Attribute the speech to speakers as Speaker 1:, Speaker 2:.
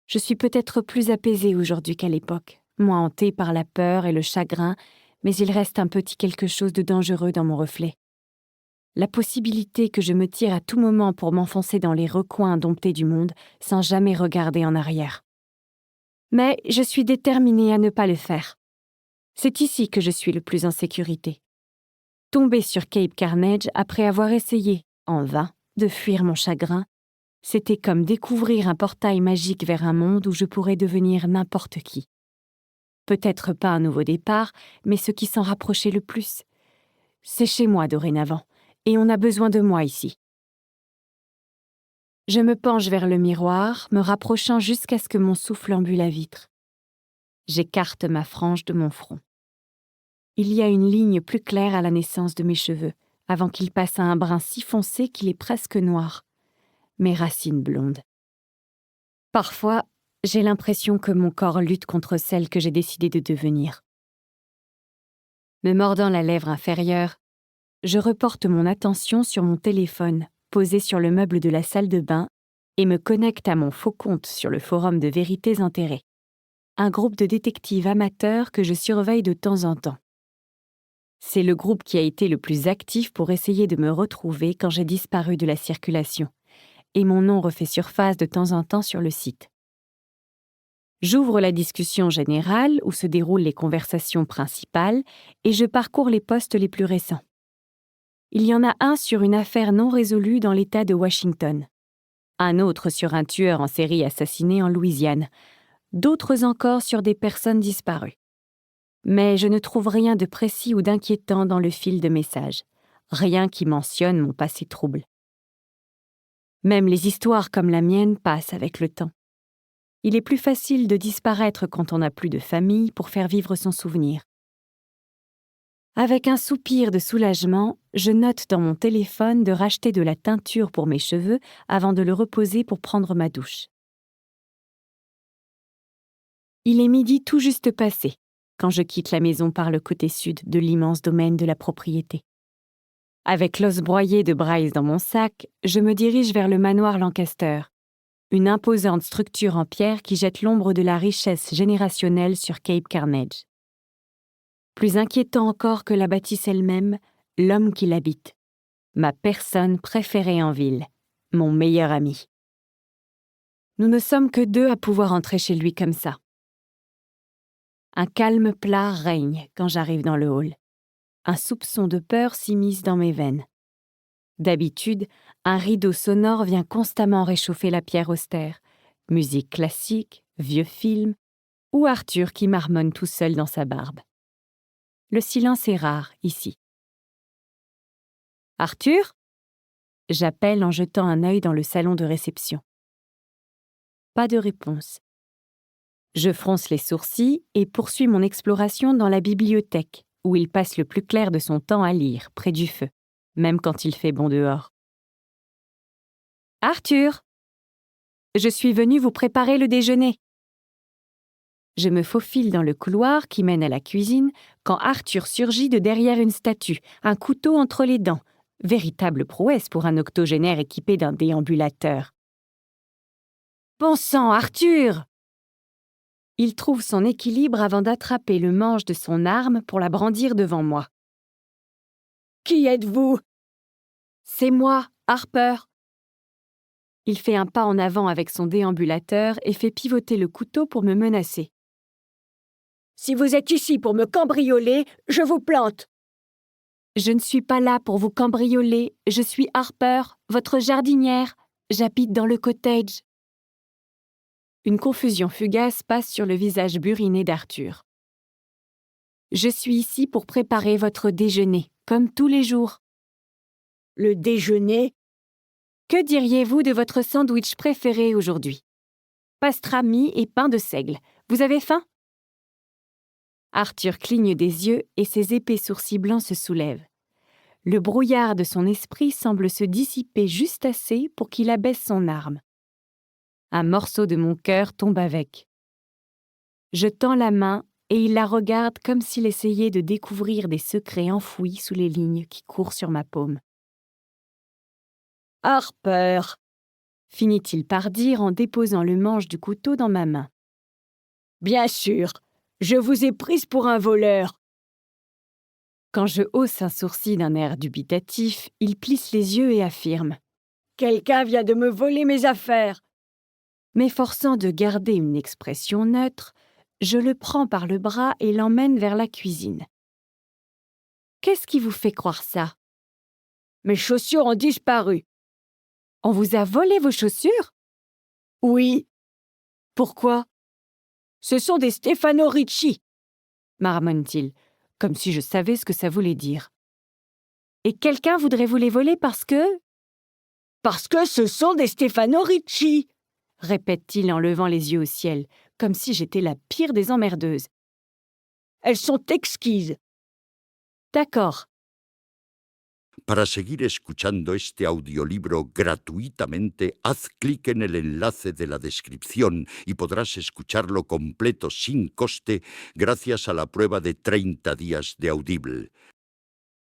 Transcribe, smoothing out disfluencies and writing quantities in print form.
Speaker 1: Je suis peut-être plus apaisée aujourd'hui qu'à l'époque, moins hantée par la peur et le chagrin, mais il reste un petit quelque chose de dangereux dans mon reflet. La possibilité que je me tire à tout moment pour m'enfoncer dans les recoins domptés du monde sans jamais regarder en arrière. Mais je suis déterminée à ne pas le faire. C'est ici que je suis le plus en sécurité. Tomber sur Cape Carnage après avoir essayé, en vain, de fuir mon chagrin, c'était comme découvrir un portail magique vers un monde où je pourrais devenir n'importe qui. Peut-être pas un nouveau départ, mais ce qui s'en rapprochait le plus. C'est chez moi dorénavant, et on a besoin de moi ici. Je me penche vers le miroir, me rapprochant jusqu'à ce que mon souffle embue la vitre. J'écarte ma frange de mon front. Il y a une ligne plus claire à la naissance de mes cheveux, avant qu'ils passent à un brun si foncé qu'il est presque noir. Mes racines blondes. Parfois, j'ai l'impression que mon corps lutte contre celle que j'ai décidé de devenir. Me mordant la lèvre inférieure, je reporte mon attention sur mon téléphone, posé sur le meuble de la salle de bain, et me connecte à mon faux compte sur le forum de Vérités Enterrées, un groupe de détectives amateurs que je surveille de temps en temps. C'est le groupe qui a été le plus actif pour essayer de me retrouver quand j'ai disparu de la circulation, et mon nom refait surface de temps en temps sur le site. J'ouvre la discussion générale où se déroulent les conversations principales et je parcours les posts les plus récents. Il y en a un sur une affaire non résolue dans l'État de Washington, un autre sur un tueur en série assassiné en Louisiane, d'autres encore sur des personnes disparues. Mais je ne trouve rien de précis ou d'inquiétant dans le fil de messages, rien qui mentionne mon passé trouble. Même les histoires comme la mienne passent avec le temps. Il est plus facile de disparaître quand on n'a plus de famille pour faire vivre son souvenir. Avec un soupir de soulagement, je note dans mon téléphone de racheter de la teinture pour mes cheveux avant de le reposer pour prendre ma douche. Il est midi tout juste passé quand je quitte la maison par le côté sud de l'immense domaine de la propriété. Avec l'os broyé de Bryce dans mon sac, je me dirige vers le manoir Lancaster, une imposante structure en pierre qui jette l'ombre de la richesse générationnelle sur Cape Carnage. Plus inquiétant encore que la bâtisse elle-même, l'homme qui l'habite, ma personne préférée en ville, mon meilleur ami. Nous ne sommes que deux à pouvoir entrer chez lui comme ça. Un calme plat règne quand j'arrive dans le hall. Un soupçon de peur s'immisce dans mes veines. D'habitude, un rideau sonore vient constamment réchauffer la pierre austère. Musique classique, vieux film, ou Arthur qui marmonne tout seul dans sa barbe. Le silence est rare, ici. « Arthur ?» J'appelle en jetant un œil dans le salon de réception. Pas de réponse. Je fronce les sourcils et poursuis mon exploration dans la bibliothèque, où il passe le plus clair de son temps à lire, près du feu, même quand il fait bon dehors. « Arthur ! Je suis venue vous préparer le déjeuner. » Je me faufile dans le couloir qui mène à la cuisine quand Arthur surgit de derrière une statue, un couteau entre les dents. Véritable prouesse pour un octogénaire équipé d'un déambulateur. « Bon sang, Arthur !» Il trouve son équilibre avant d'attraper le manche de son arme pour la brandir devant moi. « Qui êtes-vous ?»« C'est moi, Harper. » Il fait un pas en avant avec son déambulateur et fait pivoter le couteau pour me menacer. « Si vous êtes ici pour me cambrioler, je vous plante !»« Je ne suis pas là pour vous cambrioler, je suis Harper, votre jardinière. J'habite dans le cottage. » Une confusion fugace passe sur le visage buriné d'Arthur. « Je suis ici pour préparer votre déjeuner, comme tous les jours. »« Le déjeuner ? Que diriez-vous de votre sandwich préféré aujourd'hui ? Pastrami et pain de seigle. Vous avez faim ?» Arthur cligne des yeux et ses épais sourcils blancs se soulèvent. Le brouillard de son esprit semble se dissiper juste assez pour qu'il abaisse son arme. Un morceau de mon cœur tombe avec. Je tends la main et il la regarde comme s'il essayait de découvrir des secrets enfouis sous les lignes qui courent sur ma paume. « Harper !» finit-il par dire en déposant le manche du couteau dans ma main.
Speaker 2: Bien sûr, je vous ai prise pour un voleur.
Speaker 1: Quand je hausse un sourcil d'un air dubitatif, il plisse les yeux et affirme.
Speaker 2: Quelqu'un vient de me voler mes affaires.
Speaker 1: M'efforçant de garder une expression neutre, je le prends par le bras et l'emmène vers la cuisine. Qu'est-ce qui vous fait croire ça?
Speaker 2: Mes chaussures ont disparu.
Speaker 1: On vous a volé vos chaussures?
Speaker 2: Oui.
Speaker 1: Pourquoi?
Speaker 2: Ce sont des Stefano Ricci,
Speaker 1: marmonne-t-il, comme si je savais ce que ça voulait dire. Et quelqu'un voudrait vous les voler parce que...
Speaker 2: Parce que ce sont des Stefano Ricci,
Speaker 1: répète-t-il en levant les yeux au ciel, comme si j'étais la pire des emmerdeuses.
Speaker 2: Elles sont exquises.
Speaker 1: D'accord.
Speaker 3: Para seguir escuchando este audiolibro gratuitamente, haz clic en el enlace de la descripción y podrás escucharlo completo sin coste gracias a la prueba de 30 días de Audible.